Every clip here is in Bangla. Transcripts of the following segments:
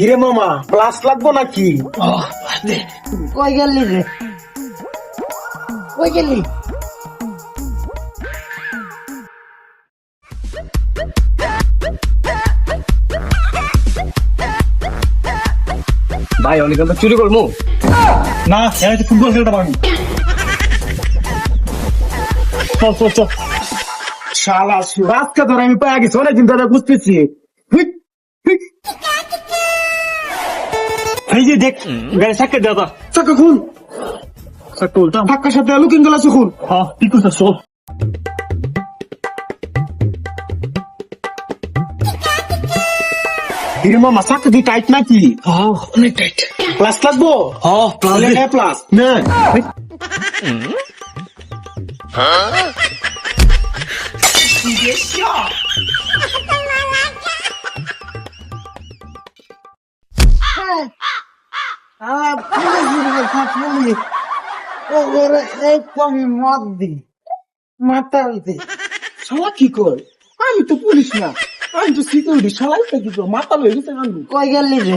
হিরে মামা ক্লাস লাগবো নাকি? কই গেলি রে? কই গেলি? ভাই অনেক আমরা চুরি করবো না খেলাতে ফুটবল খেলতে পারবো। চল চল চল শালা রাতকে ধরে আমি পায়ে গেছি অনেকদিন ধরে বুঝতেছি। এই যে দেখ গাড়ি চাকা দাদা চাকা খুল চাকা উল্টাম চাকার সাথে লুকিং গ্লাস খুল। হ্যাঁ ঠিক আছে চল। হিরে মামা চাকা কি টাইট নাকি? অনেক টাইট ক্লাস লাগবো? প্লাস না পুলিশ ওরে একটু আমি মদ দি মাতাল দি। শালা কি কর? আমি তো পুলিশ না, আমি তো সিকিউরিটি। শালাই তো কি কর? মাথা লয়ে গেছে গান্ডু। কই গেলি রে?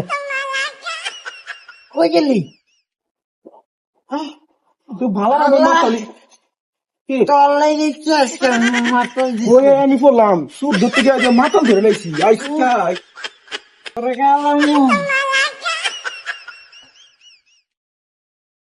কই গেলি? তো ভালো না মাতালি কি তোর লাগি চেষ্টা মাতাল দি। ওই আমি বললাম সুদ ধরতে গিয়ে মাথা ধরে লাইছি। আইসা ওরে গেলাম